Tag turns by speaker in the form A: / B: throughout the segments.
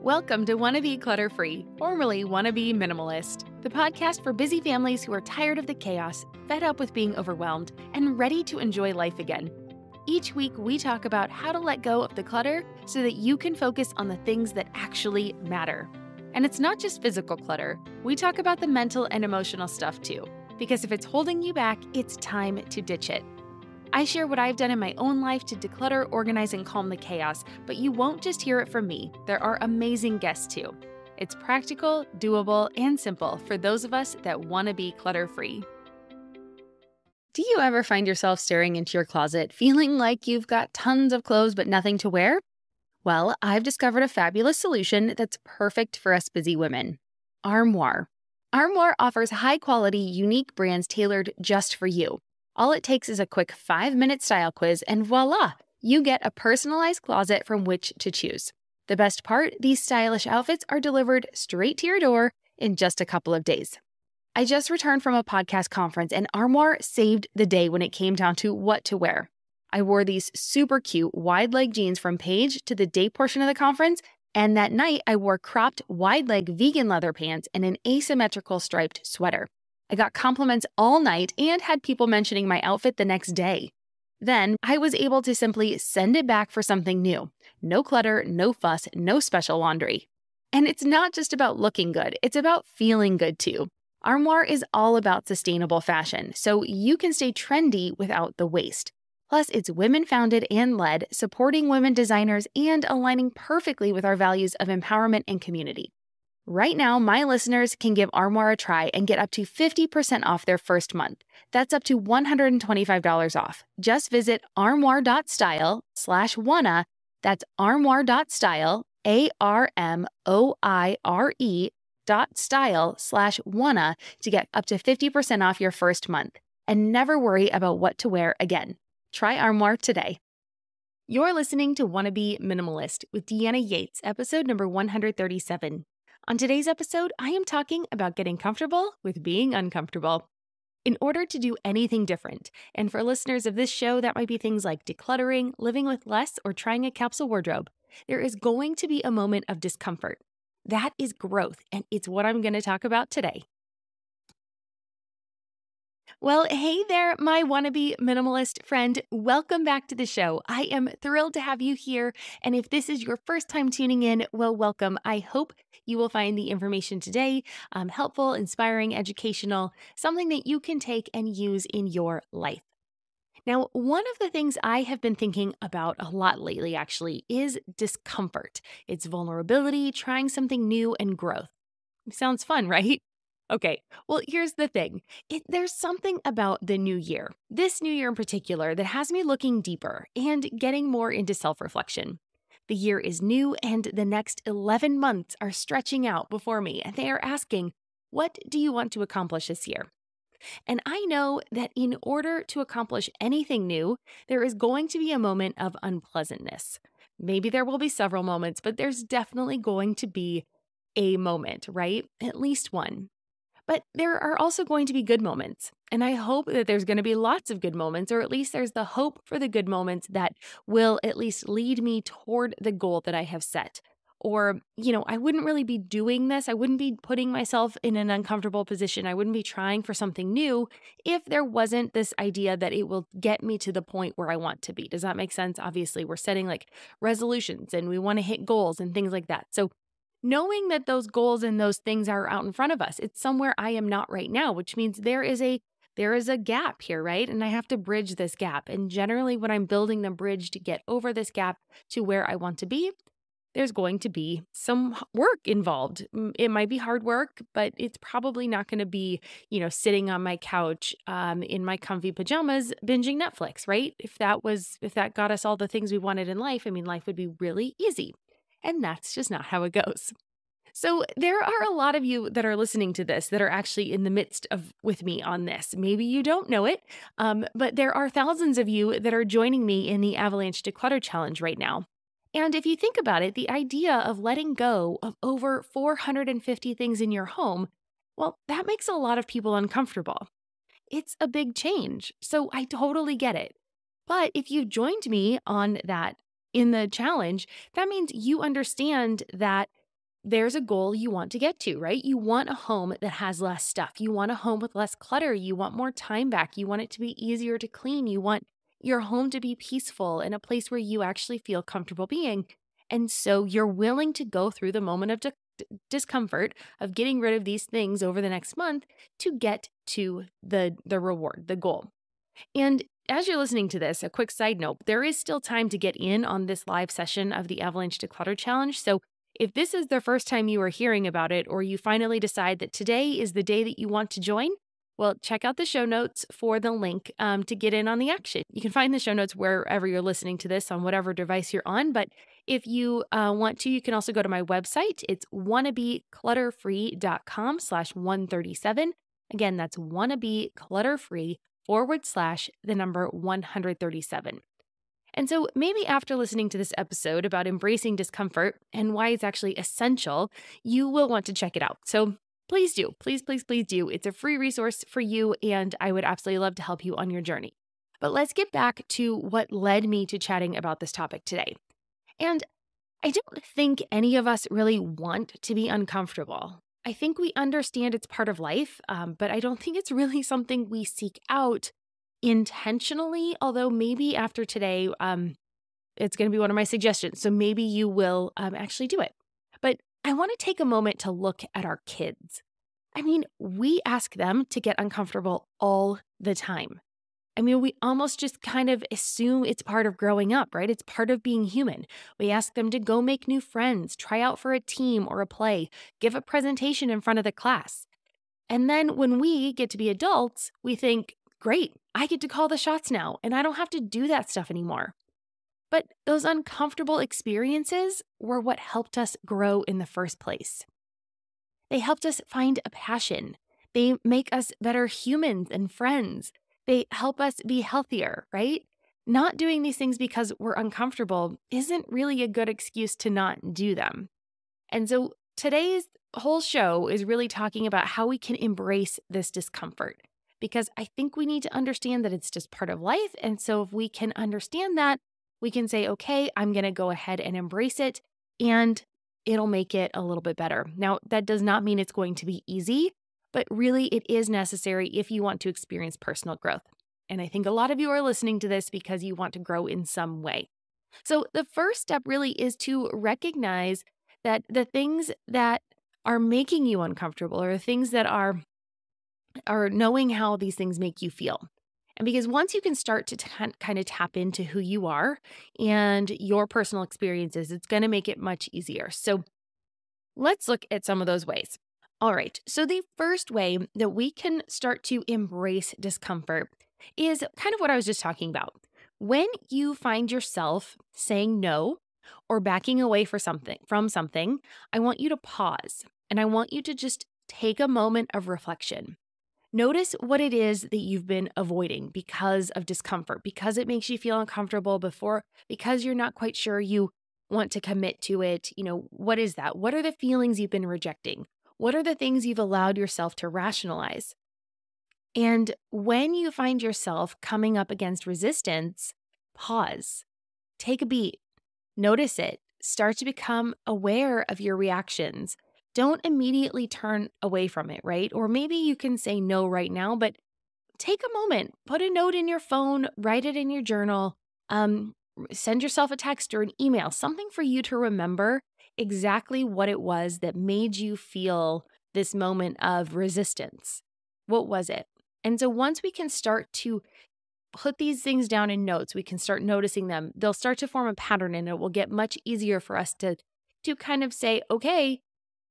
A: Welcome to Wanna Be Clutter-Free, formerly Wanna Be Minimalist, the podcast for busy families who are tired of the chaos, fed up with being overwhelmed, and ready to enjoy life again. Each week, we talk about how to let go of the clutter so that you can focus on the things that actually matter. And it's not just physical clutter. We talk about the mental and emotional stuff too, because if it's holding you back, it's time to ditch it. I share what I've done in my own life to declutter, organize, and calm the chaos, but you won't just hear it from me. There are amazing guests too. It's practical, doable, and simple for those of us that want to be clutter-free. Do you ever find yourself staring into your closet, feeling like you've got tons of clothes but nothing to wear? Well, I've discovered a fabulous solution that's perfect for us busy women. Armoire. Armoire offers high-quality, unique brands tailored just for you. All it takes is a quick 5-minute style quiz, and voila, you get a personalized closet from which to choose. The best part, these stylish outfits are delivered straight to your door in just a couple of days. I just returned from a podcast conference, and Armoire saved the day when it came down to what to wear. I wore these super cute wide-leg jeans from Paige to the day portion of the conference, and that night I wore cropped wide-leg vegan leather pants and an asymmetrical striped sweater. I got compliments all night and had people mentioning my outfit the next day. Then I was able to simply send it back for something new. No clutter, no fuss, no special laundry. And it's not just about looking good, it's about feeling good too. Armoire is all about sustainable fashion, so you can stay trendy without the waste. Plus, it's women-founded and led, supporting women designers and aligning perfectly with our values of empowerment and community. Right now, my listeners can give Armoire a try and get up to 50% off their first month. That's up to $125 off. Just visit armoire.style/wanna. That's armoire.style, ARMOIRE.style/wanna to get up to 50% off your first month. And never worry about what to wear again. Try Armoire today. You're listening to Wanna Be Minimalist with Deanna Yates, episode number 137. On today's episode, I am talking about getting comfortable with being uncomfortable. In order to do anything different, and for listeners of this show, that might be things like decluttering, living with less, or trying a capsule wardrobe, there is going to be a moment of discomfort. That is growth, and it's what I'm going to talk about today. Well, hey there, my wannabe minimalist friend. Welcome back to the show. I am thrilled to have you here. And if this is your first time tuning in, well, welcome. I hope you will find the information today helpful, inspiring, educational, something that you can take and use in your life. Now, one of the things I have been thinking about a lot lately, actually, is discomfort. It's vulnerability, trying something new, and growth. Sounds fun, right? Okay, well, here's the thing. There's something about the new year, this new year in particular, that has me looking deeper and getting more into self-reflection. The year is new, and the next 11 months are stretching out before me, and they are asking, what do you want to accomplish this year? And I know that in order to accomplish anything new, there is going to be a moment of unpleasantness. Maybe there will be several moments, but there's definitely going to be a moment, right? At least one. But there are also going to be good moments, and I hope that there's going to be lots of good moments, or at least there's the hope for the good moments that will at least lead me toward the goal that I have set. Or, I wouldn't really be doing this. I wouldn't be putting myself in an uncomfortable position. I wouldn't be trying for something new if there wasn't this idea that it will get me to the point where I want to be. Does that make sense? Obviously, we're setting like resolutions and we want to hit goals and things like that. So knowing that those goals and those things are out in front of us, it's somewhere I am not right now, which means there is a gap here, right? And I have to bridge this gap. And generally, when I'm building the bridge to get over this gap to where I want to be, there's going to be some work involved. It might be hard work, but it's probably not going to be, sitting on my couch in my comfy pajamas binging Netflix, right? If that got us all the things we wanted in life, life would be really easy. And that's just not how it goes. So there are a lot of you that are listening to this that are actually in the midst of with me on this. Maybe you don't know it, but there are thousands of you that are joining me in the Avalanche Declutter Challenge right now. And if you think about it, the idea of letting go of over 450 things in your home, well, that makes a lot of people uncomfortable. It's a big change, so I totally get it. But if you joined me on that in the challenge, that means you understand that there's a goal you want to get to, right? You want a home that has less stuff. You want a home with less clutter. You want more time back. You want it to be easier to clean. You want your home to be peaceful and a place where you actually feel comfortable being. And so you're willing to go through the moment of discomfort of getting rid of these things over the next month to get to the reward, the goal. And as you're listening to this, a quick side note, there is still time to get in on this live session of the Avalanche Declutter Challenge. So if this is the first time you are hearing about it, or you finally decide that today is the day that you want to join, well, check out the show notes for the link to get in on the action. You can find the show notes wherever you're listening to this on whatever device you're on. But if you want to, you can also go to my website. It's wannabeclutterfree.com/137. Again, that's wannabeclutterfree/137. And so maybe after listening to this episode about embracing discomfort and why it's actually essential, you will want to check it out. So please do. Please, please, please do. It's a free resource for you, and I would absolutely love to help you on your journey. But let's get back to what led me to chatting about this topic today. And I don't think any of us really want to be uncomfortable. I think we understand it's part of life, but I don't think it's really something we seek out intentionally, although maybe after today, it's going to be one of my suggestions. So maybe you will actually do it. But I want to take a moment to look at our kids. I mean, we ask them to get uncomfortable all the time. I mean, we almost just kind of assume it's part of growing up, right? It's part of being human. We ask them to go make new friends, try out for a team or a play, give a presentation in front of the class. And then when we get to be adults, we think, great, I get to call the shots now, and I don't have to do that stuff anymore. But those uncomfortable experiences were what helped us grow in the first place. They helped us find a passion. They make us better humans and friends. They help us be healthier, right? Not doing these things because we're uncomfortable isn't really a good excuse to not do them. And so today's whole show is really talking about how we can embrace this discomfort, because I think we need to understand that it's just part of life. And so if we can understand that, we can say, okay, I'm going to go ahead and embrace it, and it'll make it a little bit better. Now, that does not mean it's going to be easy, but really it is necessary if you want to experience personal growth. And I think a lot of you are listening to this because you want to grow in some way. So the first step really is to recognize that the things that are making you uncomfortable, or the things that are knowing how these things make you feel. And because once you can start to kind of tap into who you are and your personal experiences, it's going to make it much easier. So let's look at some of those ways. All right. So the first way that we can start to embrace discomfort is kind of what I was just talking about. When you find yourself saying no or backing away from something, I want you to pause, and I want you to just take a moment of reflection. Notice what it is that you've been avoiding because of discomfort, because it makes you feel uncomfortable because you're not quite sure you want to commit to it. What is that? What are the feelings you've been rejecting? What are the things you've allowed yourself to rationalize? And when you find yourself coming up against resistance, pause, take a beat, notice it, start to become aware of your reactions. Don't immediately turn away from it, right? Or maybe you can say no right now, but take a moment, put a note in your phone, write it in your journal, send yourself a text or an email, something for you to remember exactly what it was that made you feel this moment of resistance. What was it? And so once we can start to put these things down in notes, we can start noticing them. They'll start to form a pattern, and it will get much easier for us to kind of say, okay,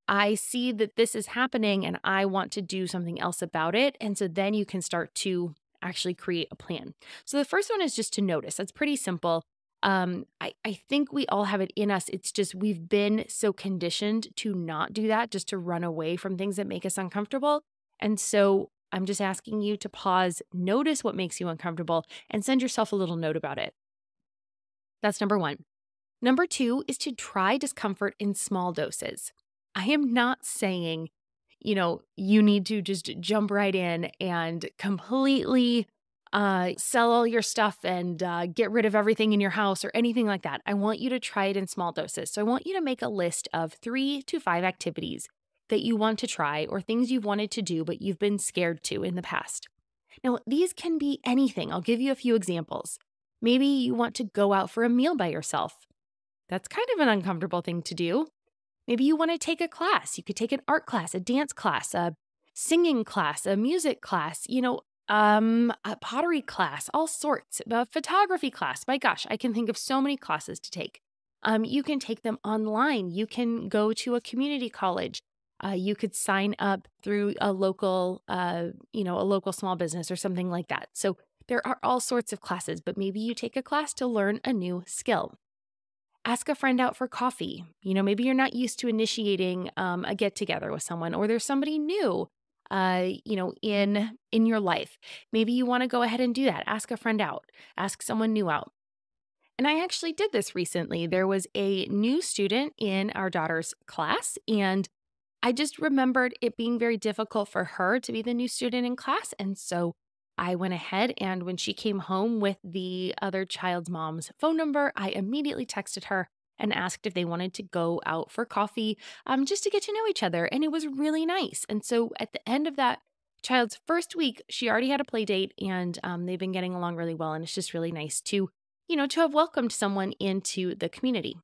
A: I see that this is happening and I want to do something else about it. And so then you can start to actually create a plan. So the first one is just to notice. That's pretty simple. I think we all have it in us. It's just we've been so conditioned to not do that, just to run away from things that make us uncomfortable. And so I'm just asking you to pause, notice what makes you uncomfortable, and send yourself a little note about it. That's number one. Number two is to try discomfort in small doses. I am not saying, you need to just jump right in and completely sell all your stuff and get rid of everything in your house or anything like that. I want you to try it in small doses. So I want you to make a list of 3 to 5 activities that you want to try or things you've wanted to do, but you've been scared to in the past. Now, these can be anything. I'll give you a few examples. Maybe you want to go out for a meal by yourself. That's kind of an uncomfortable thing to do. Maybe you want to take a class. You could take an art class, a dance class, a singing class, a music class, a pottery class, all sorts, a photography class. My gosh, I can think of so many classes to take. You can take them online. You can go to a community college. You could sign up through a local, a local small business or something like that. So there are all sorts of classes, but maybe you take a class to learn a new skill. Ask a friend out for coffee. Maybe you're not used to initiating a get together with someone, or there's somebody new, in your life. Maybe you want to go ahead and do that. Ask a friend out. Ask someone new out. And I actually did this recently. There was a new student in our daughter's class, and I just remembered it being very difficult for her to be the new student in class. And so I went ahead, and when she came home with the other child's mom's phone number, I immediately texted her and asked if they wanted to go out for coffee just to get to know each other. And it was really nice. And so at the end of that child's first week, she already had a play date, and they've been getting along really well. And it's just really nice to have welcomed someone into the community.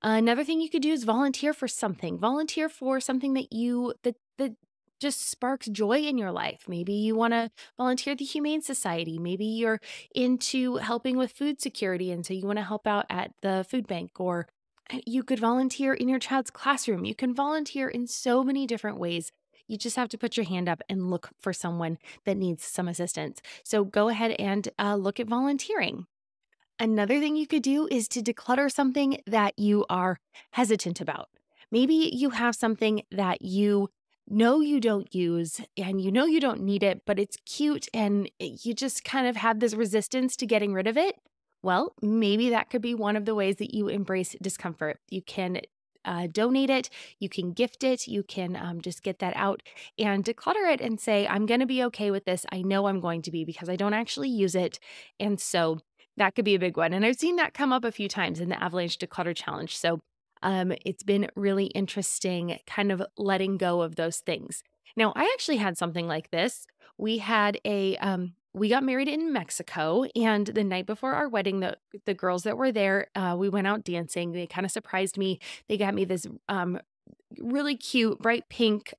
A: Another thing you could do is volunteer for something. Volunteer for something that just sparks joy in your life. Maybe you want to volunteer at the Humane Society. Maybe you're into helping with food security, and so you want to help out at the food bank, or you could volunteer in your child's classroom. You can volunteer in so many different ways. You just have to put your hand up and look for someone that needs some assistance. So go ahead and look at volunteering. Another thing you could do is to declutter something that you are hesitant about. Maybe you have something that you don't use and you don't need it, but it's cute and you just kind of have this resistance to getting rid of it. Well, maybe that could be one of the ways that you embrace discomfort. You can donate it, you can gift it, you can just get that out and declutter it and say, I'm going to be okay with this. I know I'm going to be, because I don't actually use it. And so that could be a big one. And I've seen that come up a few times in the Avalanche Declutter Challenge. So it's been really interesting kind of letting go of those things. Now, I actually had something like this. We had we got married in Mexico, and the night before our wedding, the girls that were there, we went out dancing. They kind of surprised me. They got me this really cute, bright pink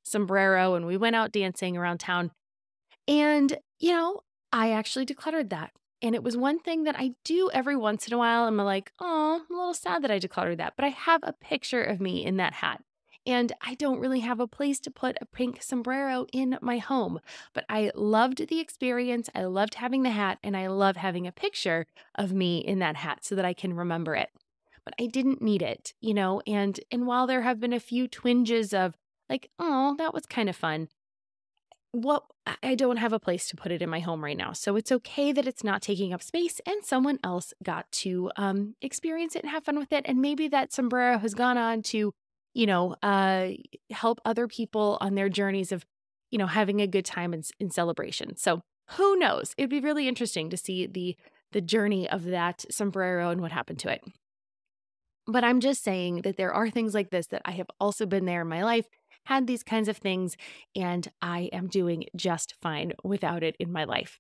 A: sombrero, and we went out dancing around town. And, I actually decluttered that. And it was one thing that I do every once in a while. I'm like, oh, I'm a little sad that I decluttered that. But I have a picture of me in that hat. And I don't really have a place to put a pink sombrero in my home. But I loved the experience. I loved having the hat. And I love having a picture of me in that hat so that I can remember it. But I didn't need it, And while there have been a few twinges of like, oh, that was kind of fun, I don't have a place to put it in my home right now. So it's okay that it's not taking up space and someone else got to experience it and have fun with it. And maybe that sombrero has gone on to, help other people on their journeys of, having a good time in celebration. So who knows? It'd be really interesting to see the journey of that sombrero and what happened to it. But I'm just saying that there are things like this that I have also been there in my life, had these kinds of things, and I am doing just fine without it in my life.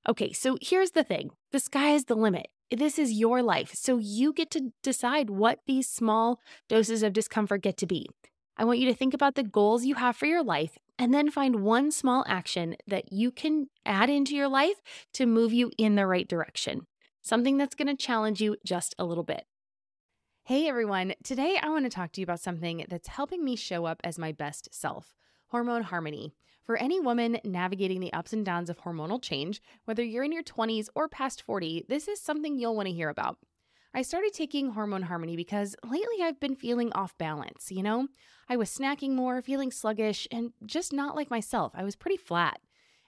A: Okay, so here's the thing. The sky is the limit. This is your life, so you get to decide what these small doses of discomfort get to be. I want you to think about the goals you have for your life and then find one small action that you can add into your life to move you in the right direction. Something that's going to challenge you just a little bit. Hey everyone, today I want to talk to you about something that's helping me show up as my best self, hormone harmony. For any woman navigating the ups and downs of hormonal change, whether you're in your 20s or past 40, this is something you'll want to hear about. I started taking hormone harmony because lately I've been feeling off balance, I was snacking more, feeling sluggish, and just not like myself. I was pretty flat.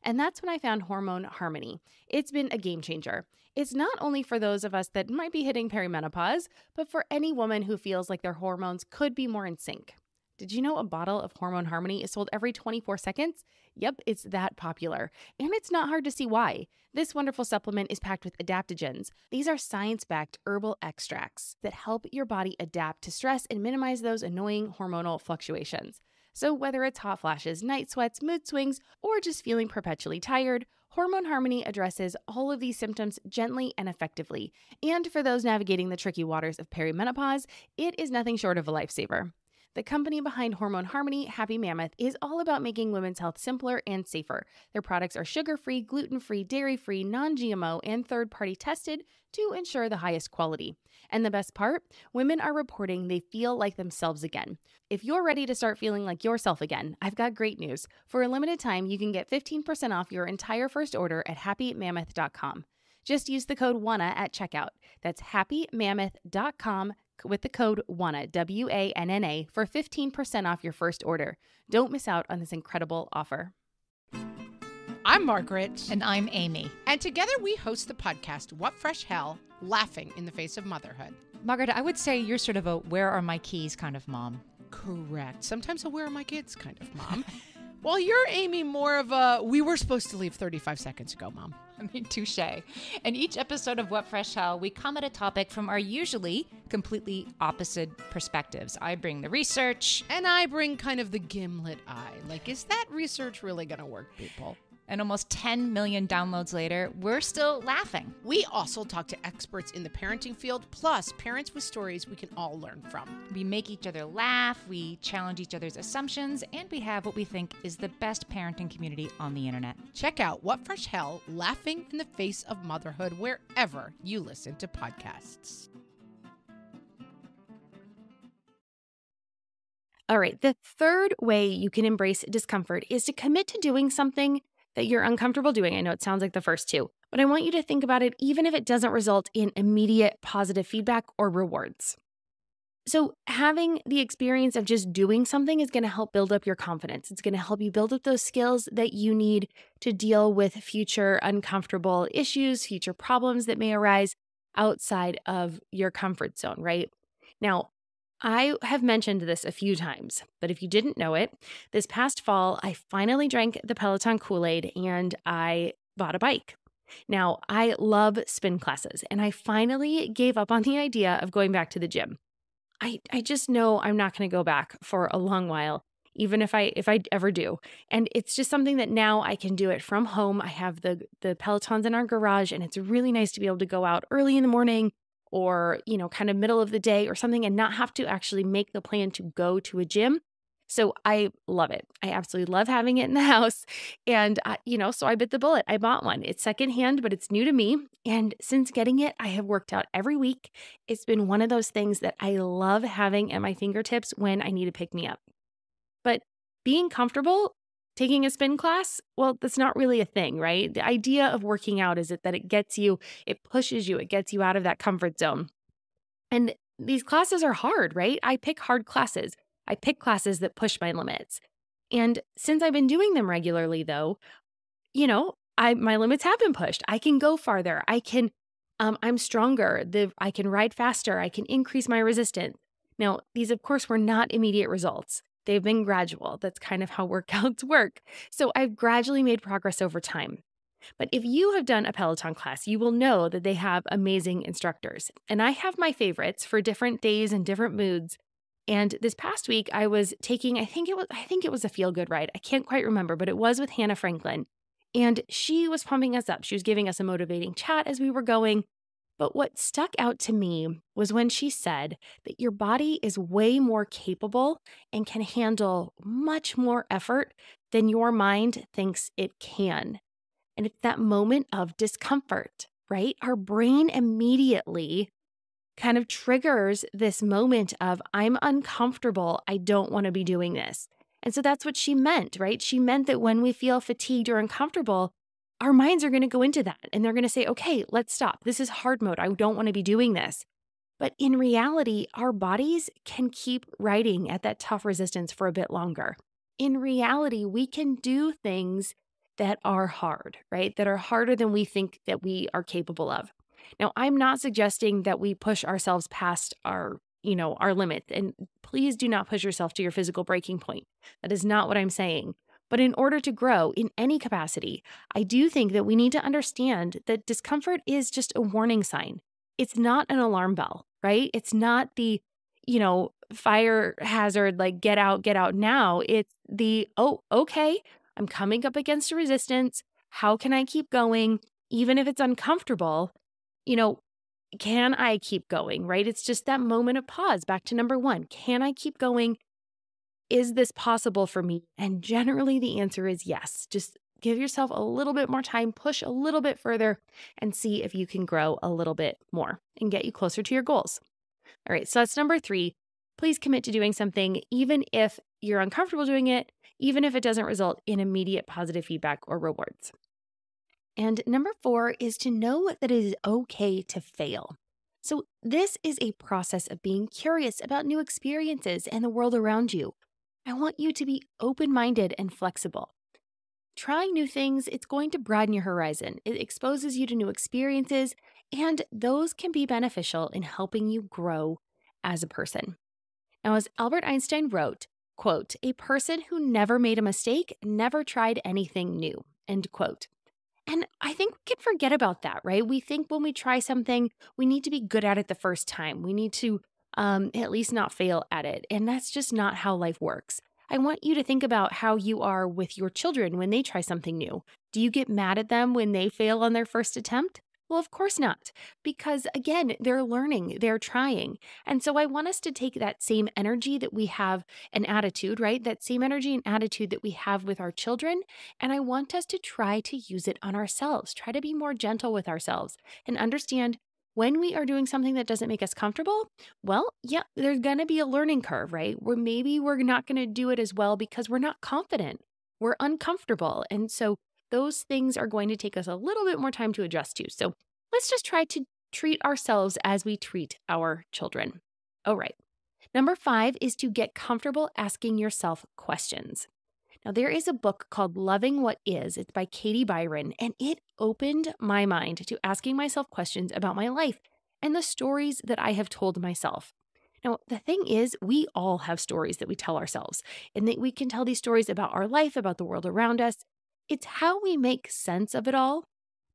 A: And that's when I found Hormone Harmony. It's been a game changer. It's not only for those of us that might be hitting perimenopause, but for any woman who feels like their hormones could be more in sync. Did you know a bottle of Hormone Harmony is sold every 24 seconds? Yep, it's that popular. And it's not hard to see why. This wonderful supplement is packed with adaptogens. These are science-backed herbal extracts that help your body adapt to stress and minimize those annoying hormonal fluctuations. So whether it's hot flashes, night sweats, mood swings, or just feeling perpetually tired, Hormone Harmony addresses all of these symptoms gently and effectively. And for those navigating the tricky waters of perimenopause, it is nothing short of a lifesaver. The company behind Hormone Harmony, Happy Mammoth, is all about making women's health simpler and safer. Their products are sugar-free, gluten-free, dairy-free, non-GMO, and third-party tested to ensure the highest quality. And the best part? Women are reporting they feel like themselves again. If you're ready to start feeling like yourself again, I've got great news. For a limited time, you can get 15% off your entire first order at happymammoth.com. Just use the code WANNA at checkout. That's happymammoth.com with the code WANNA, WANNA, for 15% off your first order. Don't miss out on this incredible offer.
B: I'm Margaret.
C: And I'm Amy.
B: And together we host the podcast, What Fresh Hell? Laughing in the Face of Motherhood.
C: Margaret, I would say you're sort of a where are my keys kind of mom.
B: Correct. Sometimes a where are my kids kind of mom. Well, you're, Amy, more of a we were supposed to leave 35 seconds ago, mom.
C: I mean, touche. In each episode of What Fresh Hell, we come at a topic from our usually completely opposite perspectives. I bring the research.
B: And I bring kind of the gimlet eye. Like, is that research really going to work, people?
C: And almost 10 million downloads later, we're still laughing.
B: We also talk to experts in the parenting field, plus parents with stories we can all learn from.
C: We make each other laugh, we challenge each other's assumptions, and we have what we think is the best parenting community on the internet.
B: Check out What Fresh Hell? Laughing in the Face of Motherhood wherever you listen to podcasts.
A: All right, the third way you can embrace discomfort is to commit to doing something that you're uncomfortable doing. I know it sounds like the first two, but I want you to think about it even if it doesn't result in immediate positive feedback or rewards. So having the experience of just doing something is going to help build up your confidence. It's going to help you build up those skills that you need to deal with future uncomfortable issues, future problems that may arise outside of your comfort zone, right? Now, I have mentioned this a few times, but if you didn't know it, this past fall, I finally drank the Peloton Kool-Aid and I bought a bike. Now, I love spin classes, and I finally gave up on the idea of going back to the gym. I just know I'm not going to go back for a long while, even if I ever do. And it's just something that now I can do it from home. I have the Pelotons in our garage, and it's really nice to be able to go out early in the morning or, kind of middle of the day or something and not have to actually make the plan to go to a gym. So I love it. I absolutely love having it in the house. And, so I bit the bullet. I bought one. It's secondhand, but it's new to me. And since getting it, I have worked out every week. It's been one of those things that I love having at my fingertips when I need to pick me up. But being comfortable taking a spin class, well, that's not really a thing, right? The idea of working out is that it gets you, it pushes you, it gets you out of that comfort zone. And these classes are hard, right? I pick hard classes. I pick classes that push my limits. And since I've been doing them regularly, though, my limits have been pushed. I can go farther. I'm stronger. I can ride faster. I can increase my resistance. Now, these, of course, were not immediate results. They've been gradual. That's kind of how workouts work. So I've gradually made progress over time. But if you have done a Peloton class, you will know that they have amazing instructors. And I have my favorites for different days and different moods. And this past week I was taking, I think it was a feel-good ride. I can't quite remember, but it was with Hannah Franklin. And she was pumping us up. She was giving us a motivating chat as we were going. But what stuck out to me was when she said that your body is way more capable and can handle much more effort than your mind thinks it can. And it's that moment of discomfort, right? Our brain immediately kind of triggers this moment of, I'm uncomfortable. I don't want to be doing this. And so that's what she meant, right? She meant that when we feel fatigued or uncomfortable, our minds are going to go into that and they're going to say, okay, let's stop. This is hard mode. I don't want to be doing this. But in reality, our bodies can keep riding at that tough resistance for a bit longer. In reality, we can do things that are hard, right? That are harder than we think that we are capable of. Now, I'm not suggesting that we push ourselves past our, our limits. And please do not push yourself to your physical breaking point. That is not what I'm saying. But in order to grow in any capacity, I do think that we need to understand that discomfort is just a warning sign. It's not an alarm bell, right? It's not the, fire hazard, like get out now. It's the, oh, okay, I'm coming up against a resistance. How can I keep going? Even if it's uncomfortable, can I keep going, right? It's just that moment of pause. Back to number one. Can I keep going? Is this possible for me? And generally the answer is yes. Just give yourself a little bit more time, push a little bit further, and see if you can grow a little bit more and get you closer to your goals. All right, so that's number 3. Please commit to doing something, even if you're uncomfortable doing it, even if it doesn't result in immediate positive feedback or rewards. And number 4 is to know that it is okay to fail. So this is a process of being curious about new experiences and the world around you. I want you to be open-minded and flexible. Trying new things, it's going to broaden your horizon. It exposes you to new experiences, and those can be beneficial in helping you grow as a person. Now, as Albert Einstein wrote, quote, "A person who never made a mistake never tried anything new," end quote. And I think we can forget about that, right? We think when we try something, we need to be good at it the first time. We need to at least not fail at it. And that's just not how life works. I want you to think about how you are with your children when they try something new. Do you get mad at them when they fail on their first attempt? Well, of course not, because again, they're learning, they're trying. And so I want us to take that same energy that we have, an attitude, right? That same energy and attitude that we have with our children. And I want us to try to use it on ourselves, try to be more gentle with ourselves and understand when we are doing something that doesn't make us comfortable, well, yeah, there's going to be a learning curve, right? Where maybe we're not going to do it as well because we're not confident, we're uncomfortable. And so those things are going to take us a little bit more time to adjust to. So let's just try to treat ourselves as we treat our children. All right. Number 5 is to get comfortable asking yourself questions. Now, there is a book called Loving What Is. It's by Katie Byron, and it opened my mind to asking myself questions about my life and the stories that I have told myself. Now, the thing is, we all have stories that we tell ourselves, and that we can tell these stories about our life, about the world around us. It's how we make sense of it all.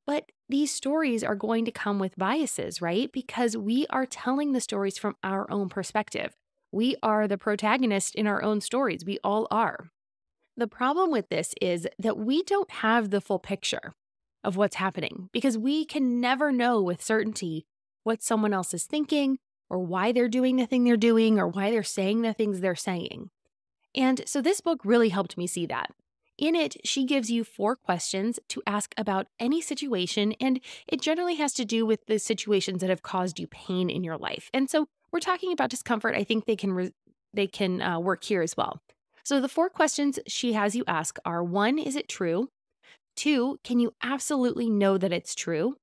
A: But these stories are going to come with biases, right? Because we are telling the stories from our own perspective. We are the protagonist in our own stories. We all are. The problem with this is that we don't have the full picture of what's happening because we can never know with certainty what someone else is thinking or why they're doing the thing they're doing or why they're saying the things they're saying. And so this book really helped me see that. In it, she gives you 4 questions to ask about any situation, and it generally has to do with the situations that have caused you pain in your life. And so we're talking about discomfort. I think they can work here as well. So the 4 questions she has you ask are: 1, is it true? 2, can you absolutely know that it's true?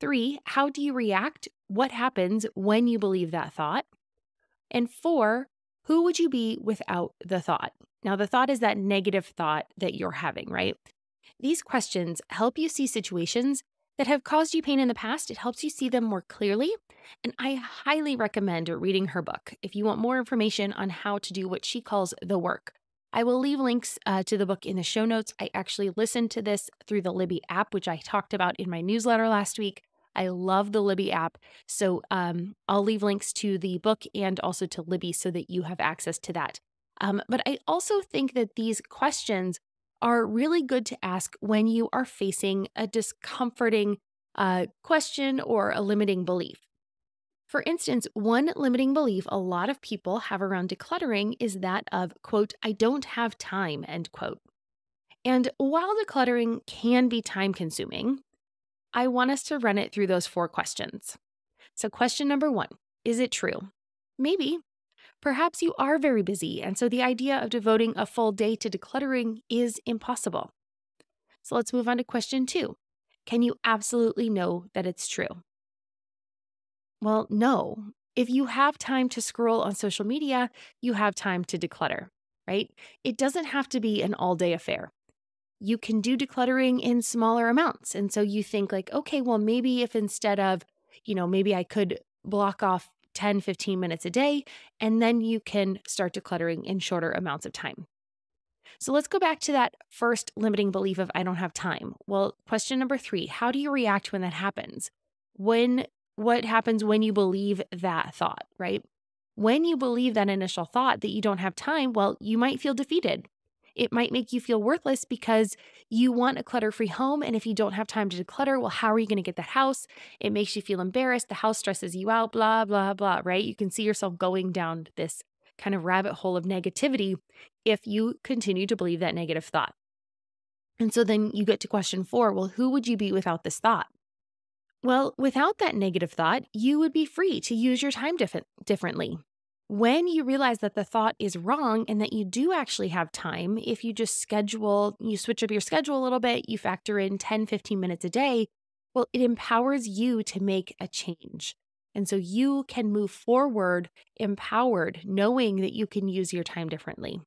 A: 3, how do you react? What happens when you believe that thought? And 4, who would you be without the thought? Now, the thought is that negative thought that you're having, right? These questions help you see situations that have caused you pain in the past. It helps you see them more clearly. And I highly recommend reading her book if you want more information on how to do what she calls the work. I will leave links to the book in the show notes. I actually listened to this through the Libby app, which I talked about in my newsletter last week. I love the Libby app. So I'll leave links to the book and also to Libby so that you have access to that. But I also think that these questions are really good to ask when you are facing a discomforting question or a limiting belief. For instance, one limiting belief a lot of people have around decluttering is that of, quote, "I don't have time," end quote. And while decluttering can be time consuming, I want us to run it through those 4 questions. So question number 1, is it true? Maybe. Perhaps you are very busy, and so the idea of devoting a full day to decluttering is impossible. So let's move on to question 2. Can you absolutely know that it's true? Well, no. If you have time to scroll on social media, you have time to declutter, right? It doesn't have to be an all-day affair. You can do decluttering in smaller amounts. And so you think like, okay, well, maybe if instead of, maybe I could block off 10, 15 minutes a day, and then you can start decluttering in shorter amounts of time. So let's go back to that first limiting belief of I don't have time. Well, question number 3, how do you react when that happens? What happens when you believe that thought, right? When you believe that initial thought that you don't have time, well, you might feel defeated. It might make you feel worthless because you want a clutter-free home. And if you don't have time to declutter, well, how are you going to get that house? It makes you feel embarrassed. The house stresses you out, blah, blah, blah, right? You can see yourself going down this kind of rabbit hole of negativity if you continue to believe that negative thought. And so then you get to question 4, well, who would you be without this thought? Well, without that negative thought, you would be free to use your time differently. When you realize that the thought is wrong and that you do actually have time, if you just you switch up your schedule a little bit, you factor in 10, 15 minutes a day, well, it empowers you to make a change. And so you can move forward empowered, knowing that you can use your time differently.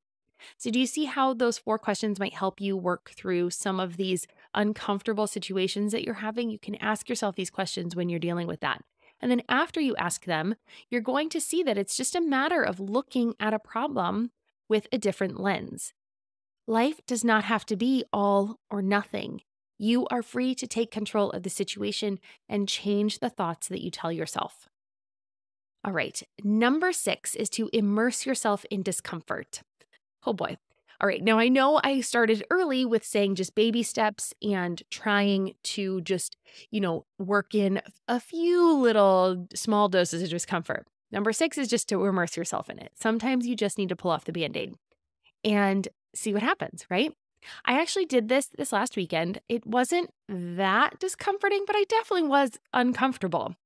A: So do you see how those 4 questions might help you work through some of these uncomfortable situations that you're having? You can ask yourself these questions when you're dealing with that. And then after you ask them, you're going to see that it's just a matter of looking at a problem with a different lens. Life does not have to be all or nothing. You are free to take control of the situation and change the thoughts that you tell yourself. All right, number 6 is to immerse yourself in discomfort. Oh boy. All right. Now I know I started early with saying just baby steps and trying to just, work in a few little small doses of discomfort. Number 6 is just to immerse yourself in it. Sometimes you just need to pull off the Band-Aid and see what happens, right? I actually did this last weekend. It wasn't that discomforting, but I definitely was uncomfortable.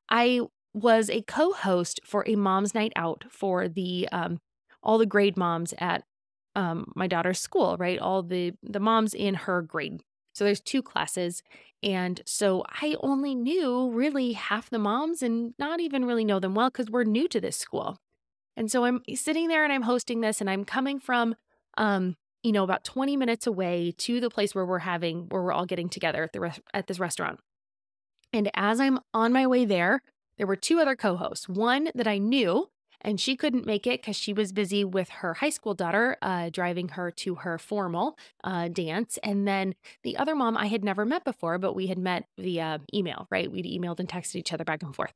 A: I was a co-host for a mom's night out for the all the grade moms at my daughter's school, right? All the moms in her grade. So there's 2 classes. And so I only knew really half the moms and not even really know them well because we're new to this school. And so I'm sitting there and I'm hosting this and I'm coming from, about 20 minutes away to the place where we're all getting together at this restaurant. And as I'm on my way there were 2 other co-hosts, one that I knew, and she couldn't make it because she was busy with her high school daughter, driving her to her formal dance. And then the other mom I had never met before, but we had met via email, right? We'd emailed and texted each other back and forth.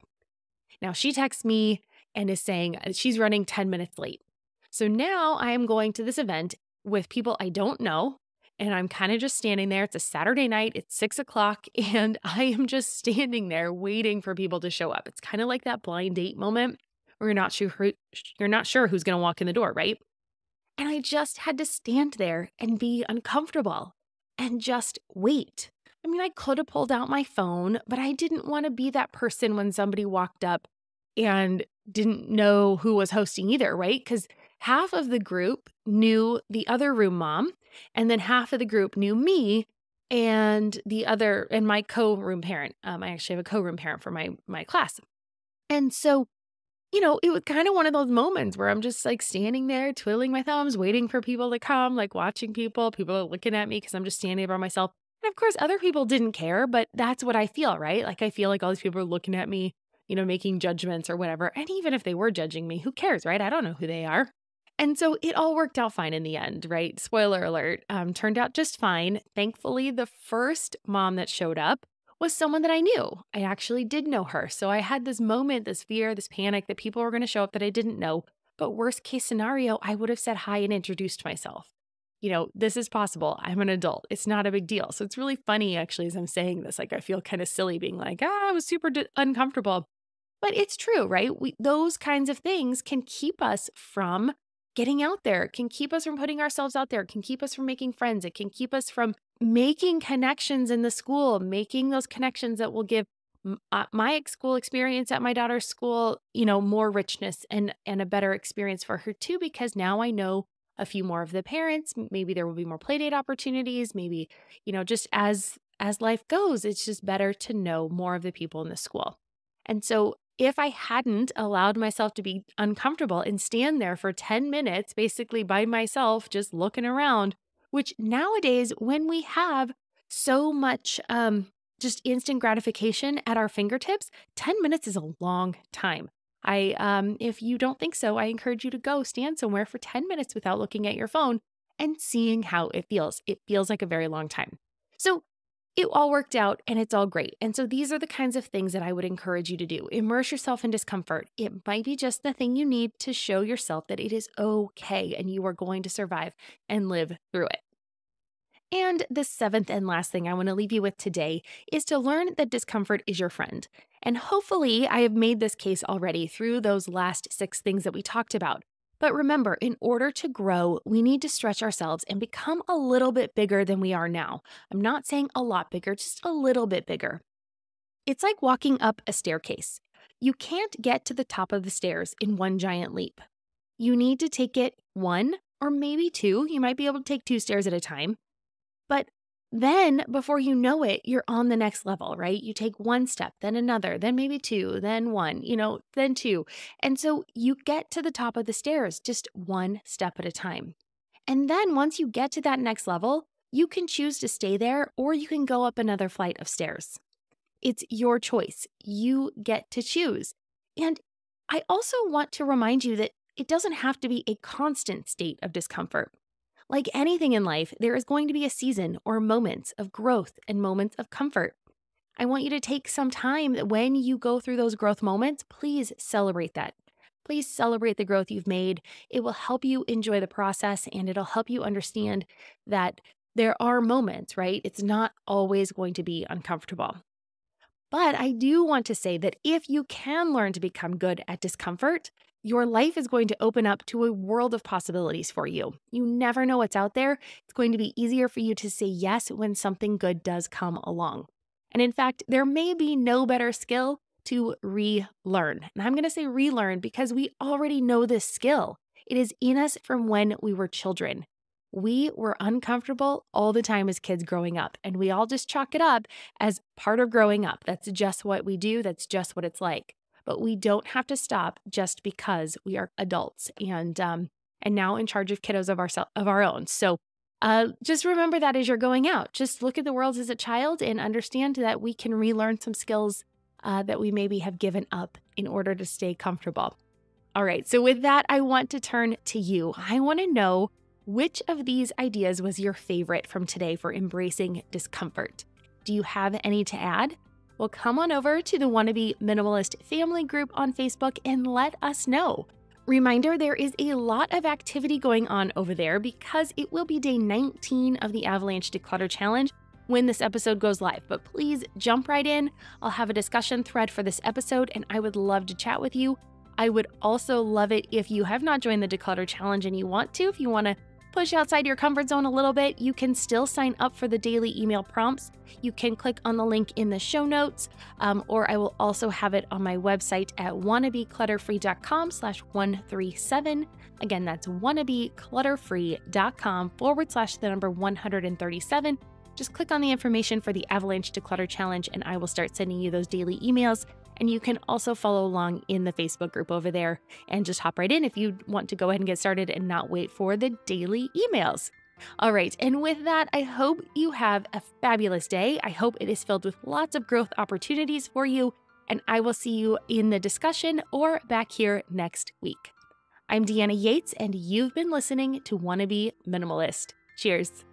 A: Now she texts me and is saying she's running 10 minutes late. So now I am going to this event with people I don't know. And I'm kind of just standing there. It's a Saturday night. It's 6:00. And I am just standing there waiting for people to show up. It's kind of like that blind date moment where you're not sure who's going to walk in the door, right? And I just had to stand there and be uncomfortable and just wait. I mean, I could have pulled out my phone, but I didn't want to be that person when somebody walked up and didn't know who was hosting either, right? Because half of the group knew the other room mom, and then half of the group knew me and my co-room parent. I actually have a co-room parent for my class. And so it was kind of one of those moments where I'm just like standing there, twiddling my thumbs, waiting for people to come, like watching people. People are looking at me because I'm just standing there by myself. And of course, other people didn't care, but that's what I feel, right? Like I feel like all these people are looking at me, making judgments or whatever. And even if they were judging me, who cares, right? I don't know who they are. And so it all worked out fine in the end, right? Spoiler alert, turned out just fine. Thankfully, the first mom that showed up was someone that I knew. I actually did know her. So I had this moment, this fear, this panic that people were going to show up that I didn't know. But worst case scenario, I would have said hi and introduced myself. This is possible. I'm an adult. It's not a big deal. So it's really funny, actually, as I'm saying this. Like, I feel kind of silly being like, I was super uncomfortable. But it's true, right? Those kinds of things can keep us from getting out there. It can keep us from putting ourselves out there. It can keep us from making friends. It can keep us from making connections in the school, making those connections that will give my school experience at my daughter's school, more richness and a better experience for her too, because now I know a few more of the parents. Maybe there will be more playdate opportunities. Maybe, just as life goes, it's just better to know more of the people in the school. And so if I hadn't allowed myself to be uncomfortable and stand there for 10 minutes, basically by myself, just looking around, which nowadays, when we have so much just instant gratification at our fingertips, 10 minutes is a long time. If you don't think so, I encourage you to go stand somewhere for 10 minutes without looking at your phone and seeing how it feels. It feels like a very long time. So it all worked out and it's all great. And so these are the kinds of things that I would encourage you to do. Immerse yourself in discomfort. It might be just the thing you need to show yourself that it is okay and you are going to survive and live through it. And the seventh and last thing I want to leave you with today is to learn that discomfort is your friend. And hopefully, I have made this case already through those last 6 things that we talked about. But remember, in order to grow, we need to stretch ourselves and become a little bit bigger than we are now. I'm not saying a lot bigger, just a little bit bigger. It's like walking up a staircase. You can't get to the top of the stairs in one giant leap. You need to take it 1 or maybe 2. You might be able to take 2 stairs at a time. But then before you know it, you're on the next level, right? You take 1 step, then another, then maybe 2, then 1, then 2. And so you get to the top of the stairs just 1 step at a time. And then once you get to that next level, you can choose to stay there or you can go up another flight of stairs. It's your choice. You get to choose. And I also want to remind you that it doesn't have to be a constant state of discomfort. Like anything in life, there is going to be a season or moments of growth and moments of comfort. I want you to take some time when you go through those growth moments, please celebrate that. Please celebrate the growth you've made. It will help you enjoy the process and it'll help you understand that there are moments, right? It's not always going to be uncomfortable. But I do want to say that if you can learn to become good at discomfort, your life is going to open up to a world of possibilities for you. You never know what's out there. It's going to be easier for you to say yes when something good does come along. And in fact, there may be no better skill to relearn. And I'm going to say relearn because we already know this skill. It is in us from when we were children. We were uncomfortable all the time as kids growing up, and we all just chalk it up as part of growing up. That's just what we do. That's just what it's like. But we don't have to stop just because we are adults and now in charge of kiddos of our own. So just remember that as you're going out. Just look at the world as a child and understand that we can relearn some skills that we maybe have given up in order to stay comfortable. All right, so with that, I want to turn to you. I want to know which of these ideas was your favorite from today for embracing discomfort. Do you have any to add? Well, come on over to the Wannabe Minimalist family group on Facebook and let us know. Reminder, there is a lot of activity going on over there because it will be day 19 of the Avalanche Declutter Challenge when this episode goes live. But please jump right in. I'll have a discussion thread for this episode and I would love to chat with you. I would also love it if you have not joined the Declutter Challenge and you want to. If you want to push outside your comfort zone a little bit, you can still sign up for the daily email prompts. You can click on the link in the show notes, or I will also have it on my website at wannabeclutterfree.com/137. Again, that's wannabeclutterfree.com/137. Just click on the information for the Avalanche Declutter Challenge and I will start sending you those daily emails. And you can also follow along in the Facebook group over there and just hop right in if you want to go ahead and get started and not wait for the daily emails. All right, and with that, I hope you have a fabulous day. I hope it is filled with lots of growth opportunities for you, and I will see you in the discussion or back here next week. I'm Deanna Yates, and you've been listening to Wannabe Minimalist. Cheers.